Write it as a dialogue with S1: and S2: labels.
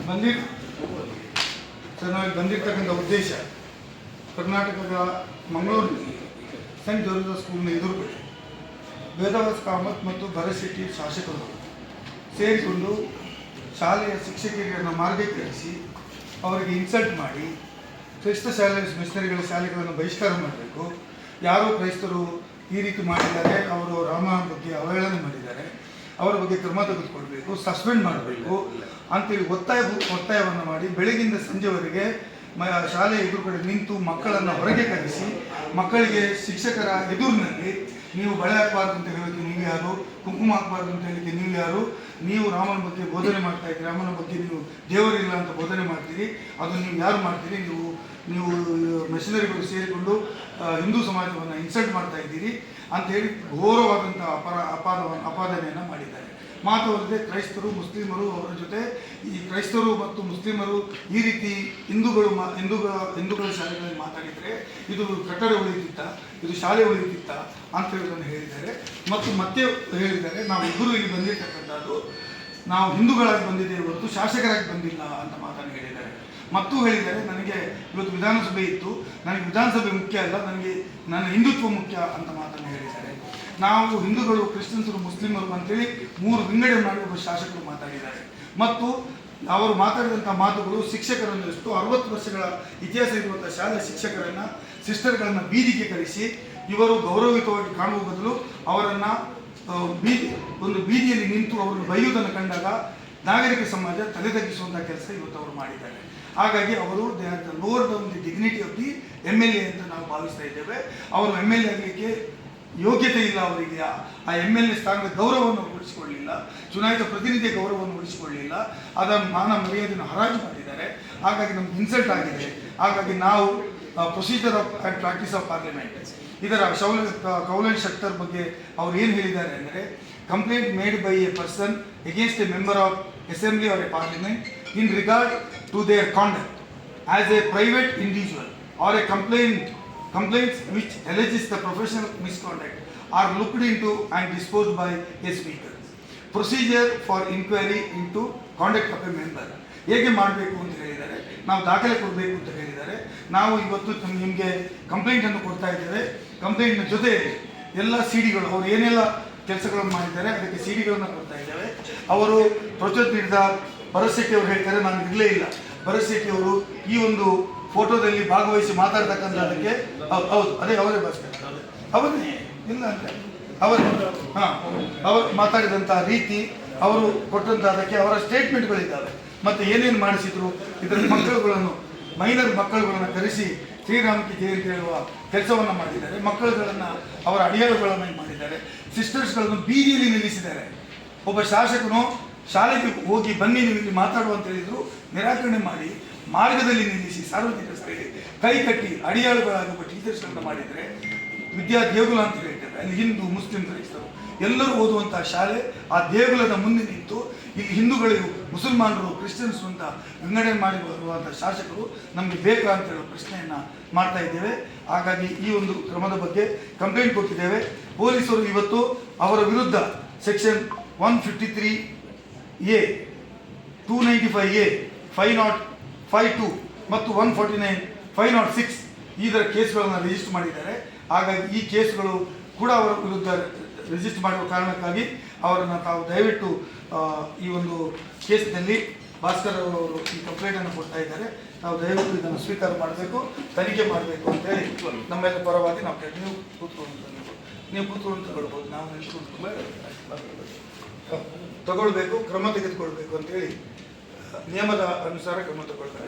S1: ಬಂದಿರ್ sir ನಾವಿಲ್ಲಿ ಬಂದಿರತಕ್ಕಂಥ ಉದ್ದೇಶ ಕರ್ನಾಟಕದ ಮಂಗಳೂರು ಸೆಂಟ್ ಜೋಸೆಫ್ ಸ್ಕೂಲ್ನ ಎದುರುಗಡೆ ವೇದವ್ಯಾಸ್ ಕಾಮತ್ ಮತ್ತು ಭರತ್ ಶೆಟ್ಟಿ ಶಾಸಕರು ಸೇರಿಕೊಂಡು ಶಾಲೆಯ ಶಿಕ್ಷಕರನ್ನು ಮಾರ್ಗೀಕರಿಸಿ ಅವರಿಗೆ ಇನ್ಸಲ್ಟ್ ಮಾಡಿ ಕ್ರೈಸ್ತ ಶಾಲೆ ಮಿಷನರಿಗಳ ಶಾಲೆಗಳನ್ನು ಬಹಿಷ್ಕಾರ ಮಾಡಬೇಕು. ಯಾರೋ ಕ್ರೈಸ್ತರು ಈ ರೀತಿ ಮಾಡಿದ್ದಾರೆ, ಅವರು ರಾಮನ ಬಗ್ಗೆ ಅವಹೇಳನೆ ಮಾಡಿದ್ದಾರೆ, ಅವರ ಬಗ್ಗೆ ಕ್ರಮ ತೆಗೆದುಕೊಳ್ಬೇಕು, ಸಸ್ಪೆಂಡ್ ಮಾಡಬೇಕು ಅಂತೇಳಿ ಒತ್ತಾಯವನ್ನು ಮಾಡಿ ಬೆಳಗಿಂದ ಸಂಜೆವರೆಗೆ ಶಾಲೆ ಎದುರುಗಡೆ ನಿಂತು ಮಕ್ಕಳನ್ನು ಹೊರಗೆ ಕರೆಸಿ ಮಕ್ಕಳಿಗೆ ಶಿಕ್ಷಕರ ಎದುರಿನಲ್ಲಿ ನೀವು ಬಳೆ ಹಾಕಬಾರ್ದು ಅಂತ ಹೇಳೋಕ್ಕೆ ನೀವು ಯಾರು, ಕುಂಕುಮ ಹಾಕಬಾರ್ದು ಅಂತ ಹೇಳಲಿಕ್ಕೆ ನೀವು ಯಾರು, ನೀವು ರಾಮನ ಬಗ್ಗೆ ಬೋಧನೆ ಮಾಡ್ತಾ ಇದ್ದೀರಿ, ರಾಮನ ಬಗ್ಗೆ ನೀವು ದೇವರಿಲ್ಲ ಅಂತ ಬೋಧನೆ ಮಾಡ್ತೀರಿ, ಅದು ನೀವು ಯಾರು ಮಾಡ್ತೀರಿ, ನೀವು ಮಿಷನರಿಗಳು ಸೇರಿಕೊಂಡು ಹಿಂದೂ ಸಮಾಜವನ್ನು ಇನ್ಸಲ್ಟ್ ಮಾಡ್ತಾ ಇದ್ದೀರಿ ಅಂತೇಳಿ ಘೋರವಾದಂಥ ಅಪಾದನೆಯನ್ನು ಮಾಡಿದ್ದಾರೆ. ಮಾತ್ರವಲ್ಲದೆ ಕ್ರೈಸ್ತರು ಮುಸ್ಲಿಮರು ಅವರ ಜೊತೆ ಈ ಕ್ರೈಸ್ತರು ಮತ್ತು ಮುಸ್ಲಿಮರು ಈ ರೀತಿ ಹಿಂದೂಗಳ ಶಾಲೆಗಳಲ್ಲಿ ಮಾತಾಡಿದರೆ ಇದು ಕಟ್ಟಡ ಉಳಿಯುತ್ತಿತ್ತ, ಇದು ಶಾಲೆ ಉಳಿಯುತ್ತಿತ್ತ ಅಂತ ಹೇಳೋದನ್ನು ಹೇಳಿದ್ದಾರೆ. ಮತ್ತು ಮತ್ತೆ ಹೇಳಿದ್ದಾರೆ, ನಾವು ಇಬ್ಬರು ಇಲ್ಲಿ ಬಂದಿರತಕ್ಕಂಥದ್ದು ನಾವು ಹಿಂದೂಗಳಾಗಿ ಬಂದಿದ್ದೇವೆ ಹೊರತು ಶಾಸಕರಾಗಿ ಬಂದಿಲ್ಲ ಅಂತ ಮಾತನ್ನು ಹೇಳಿದ್ದಾರೆ. ಮತ್ತು ಹೇಳಿದ್ದಾರೆ, ನನಗೆ ಇವತ್ತು ವಿಧಾನಸಭೆ ಇತ್ತು, ನನಗೆ ವಿಧಾನಸಭೆ ಮುಖ್ಯ ಅಲ್ಲ, ನನಗೆ ನನ್ನ ಹಿಂದುತ್ವ ಮುಖ್ಯ ಅಂತ ಮಾತನ್ನು ಹೇಳಿದ್ದಾರೆ. ನಾವು ಹಿಂದೂಗಳು ಕ್ರಿಶ್ಚಿಯನ್ಸರು ಮುಸ್ಲಿಮರು ಅಂತೇಳಿ ಮೂರು ವಿಂಗಡಣೆ ಮಾಡಿ ಒಬ್ಬ ಶಾಸಕರು ಮಾತಾಡಿದ್ದಾರೆ. ಮತ್ತು ಅವರು ಮಾತಾಡಿದಂಥ ಮಾತುಗಳು ಶಿಕ್ಷಕರನ್ನು 60 ವರ್ಷಗಳ ಇತಿಹಾಸ ಇರುವಂಥ ಶಾಲೆಯ ಶಿಕ್ಷಕರನ್ನು ಸಿಸ್ಟರ್ಗಳನ್ನು ಬೀದಿಗೆ ಕರೆಸಿ ಇವರು ಗೌರವಯುತವಾಗಿ ಕಾಣುವ ಬದಲು ಅವರನ್ನು ಒಂದು ಬೀದಿಯಲ್ಲಿ ನಿಂತು ಅವರನ್ನು ಬೈಯುವುದನ್ನು ಕಂಡಾಗ ನಾಗರಿಕ ಸಮಾಜ ತಲೆ ತಗ್ಗಿಸುವಂಥ ಕೆಲಸ ಇವತ್ತು ಅವರು ಮಾಡಿದ್ದಾರೆ. ಹಾಗಾಗಿ ಅವರು they are the lower down the dignity of the MLA ಅಂತ ನಾವು ಭಾವಿಸ್ತಾ ಇದ್ದೇವೆ. ಅವರು MLA ಆಗಲಿಕ್ಕೆ ಯೋಗ್ಯತೆ ಇಲ್ಲ, ಅವರಿಗೆ ಆ MLA ಸ್ಥಾನದ ಗೌರವವನ್ನು ಉಳಿಸಿಕೊಳ್ಳಲಿಲ್ಲ, ಚುನಾಯಿತ ಪ್ರತಿನಿಧಿಯ ಗೌರವವನ್ನು ಉಳಿಸಿಕೊಳ್ಳಲಿಲ್ಲ, ಅದರ ಮಾನ ಮರ್ಯಾದೆಯನ್ನು ಹರಾಜು ಮಾಡಿದ್ದಾರೆ. ಹಾಗಾಗಿ ನಮ್ಗೆ ಇನ್ಸಲ್ಟ್ ಆಗಿದೆ. ಹಾಗಾಗಿ ನಾವು procedure of and practice of parliament ಇದರ ಕೌಲನ್ ಶಕ್ತರ್ ಬಗ್ಗೆ ಅವ್ರು ಏನು ಹೇಳಿದ್ದಾರೆ ಅಂದರೆ, complaint made by a person against a member of assembly or a parliament in regard to their conduct as a private individual or a complaints which alleges the professional misconduct are looked into and disposed by a speaker. Procedure for inquiry into conduct of a member ಹೇಗೆ ಮಾಡಬೇಕು ಅಂತ ಹೇಳಿದ್ದಾರೆ, ನಾವು ದಾಖಲೆ ಕೊಡಬೇಕು ಅಂತ ಹೇಳಿದ್ದಾರೆ. ನಾವು ಇವತ್ತು ನಿಮಗೆ ಕಂಪ್ಲೇಂಟನ್ನು ಕೊಡ್ತಾ ಇದ್ದೇವೆ. ಕಂಪ್ಲೇಂಟ್ನ ಜೊತೆ ಎಲ್ಲ ಸಿಡಿಗಳು ಅವರು ಏನೆಲ್ಲ ಕೆಲಸಗಳನ್ನು ಮಾಡಿದ್ದಾರೆ ಅದಕ್ಕೆ ಸಿಡಿಗಳನ್ನು ಕೊಡ್ತಾ ಇದ್ದೇವೆ. ಅವರು ಪ್ರಚೋದನೆ ನೀಡಿದ ಭರತ್ ಶೆಟ್ಟಿ ಅವರು ಹೇಳ್ತಾರೆ, ನಾನು ಇರಲೇ ಇಲ್ಲ. ಭರತ್ ಶೆಟ್ಟಿ ಅವರು ಈ ಒಂದು ಫೋಟೋದಲ್ಲಿ ಭಾಗವಹಿಸಿ ಮಾತಾಡ್ತಕ್ಕಂಥದ್ದಕ್ಕೆ ಹೌದು ಅದೇ ಅವರೇ ಭಾಷೆ ಅವರೇ ಇಲ್ಲ ಅಂದರೆ ಅವರು ಮಾತಾಡಿದಂಥ ರೀತಿ, ಅವರು ಕೊಟ್ಟಂಥ ಅದಕ್ಕೆ ಅವರ ಸ್ಟೇಟ್ಮೆಂಟ್ಗಳಿದ್ದಾವೆ. ಮತ್ತು ಏನೇನು ಮಾಡಿಸಿದ್ರು, ಇದರ ಮೈನರ್ ಮಕ್ಕಳುಗಳನ್ನು ಕರೆಸಿ ಶ್ರೀರಾಮಕ್ಕೆ ಜಯ ಅಂತ ಹೇಳುವ ಕೆಲಸವನ್ನು ಮಾಡಿದ್ದಾರೆ. ಮಕ್ಕಳುಗಳನ್ನು ಅವರ ಅಡಿಯಾಳುಗಳನ್ನು ಮಾಡಿದ್ದಾರೆ. ಸಿಸ್ಟರ್ಸ್ಗಳನ್ನು ಬೀದಿಯಲ್ಲಿ ನಿಲ್ಲಿಸಿದ್ದಾರೆ. ಒಬ್ಬ ಶಾಸಕನು ಶಾಲೆಗೆ ಹೋಗಿ ಬನ್ನಿ ನೀವು ಇಲ್ಲಿ ಮಾತಾಡುವ ಅಂತ ಹೇಳಿದ್ರು, ನಿರಾಕರಣೆ ಮಾಡಿ ಮಾರ್ಗದಲ್ಲಿ ನಿಲ್ಲಿಸಿ ಸಾರ್ವಜನಿಕರಿಗೆ ಕೈ ಕಟ್ಟಿ ಅಡಿಯಾಳುಗಳಾಗುವ ಟೀಚರ್ಸ್ಗಳನ್ನ ಮಾಡಿದರೆ ವಿದ್ಯಾ ದೇಗುಲ ಅಂತ ಹೇಳ್ತೇವೆ. ಅಲ್ಲಿ ಹಿಂದೂ ಮುಸ್ಲಿಂ ಕ್ರೈಸ್ತರು ಎಲ್ಲರೂ ಓದುವಂಥ ಶಾಲೆ. ಆ ದೇಗುಲದ ಮುಂದೆ ನಿಂತು ಇಲ್ಲಿ ಹಿಂದೂಗಳಿಗೂ ಮುಸಲ್ಮಾನರು ಕ್ರಿಶ್ಚಿಯನ್ಸ್ ಅಂತ ವಿಂಗಡಣೆ ಮಾಡಿ ಬರುವಂಥ ಶಾಸಕರು ನಮಗೆ ಬೇಕಾ ಅಂತ ಹೇಳೋ ಪ್ರಶ್ನೆಯನ್ನು ಮಾಡ್ತಾ ಇದ್ದೇವೆ. ಹಾಗಾಗಿ ಈ ಒಂದು ಕ್ರಮದ ಬಗ್ಗೆ ಕಂಪ್ಲೇಂಟ್ ಕೊಟ್ಟಿದ್ದೇವೆ. ಪೊಲೀಸರು ಇವತ್ತು ಅವರ ವಿರುದ್ಧ ಸೆಕ್ಷನ್ 153A 295A 502 ಮತ್ತು 149 506 ಇದರ ಕೇಸ್ಗಳನ್ನು ರಿಜಿಸ್ಟರ್ ಮಾಡಿದ್ದಾರೆ. ಹಾಗಾಗಿ ಈ ಕೇಸ್ಗಳು ಕೂಡ ಅವರ ವಿರುದ್ಧ ರಿಜಿಸ್ಟರ್ ಮಾಡುವ ಕಾರಣಕ್ಕಾಗಿ ಅವರನ್ನು ತಾವು ದಯವಿಟ್ಟು ಈ ಒಂದು ಕೇಸ್ನಲ್ಲಿ ಭಾಸ್ಕರ್ ಅವರು ಈ ಕಂಪ್ಲೇಂಟನ್ನು ಕೊಡ್ತಾ ಇದ್ದಾರೆ, ನಾವು ದಯವಿಟ್ಟು ಇದನ್ನು ಸ್ವೀಕಾರ ಮಾಡಬೇಕು, ತನಿಖೆ ಮಾಡಬೇಕು ಅಂತೇಳಿ ನಮ್ಮೆಲ್ಲ ಪರವಾಗಿ ನಾವು ನೀವು ಕೂತ್ಕೊಂಡು ತಗೊಳ್ಬೋದು, ನಾವು ತಗೊಳ್ಬೇಕು, ಕ್ರಮ ತೆಗೆದುಕೊಳ್ಬೇಕು ಅಂತೇಳಿ ನಿಯಮದ ಅನುಸಾರ ಕ್ರಮ ತಗೊಳ್ತಾರೆ.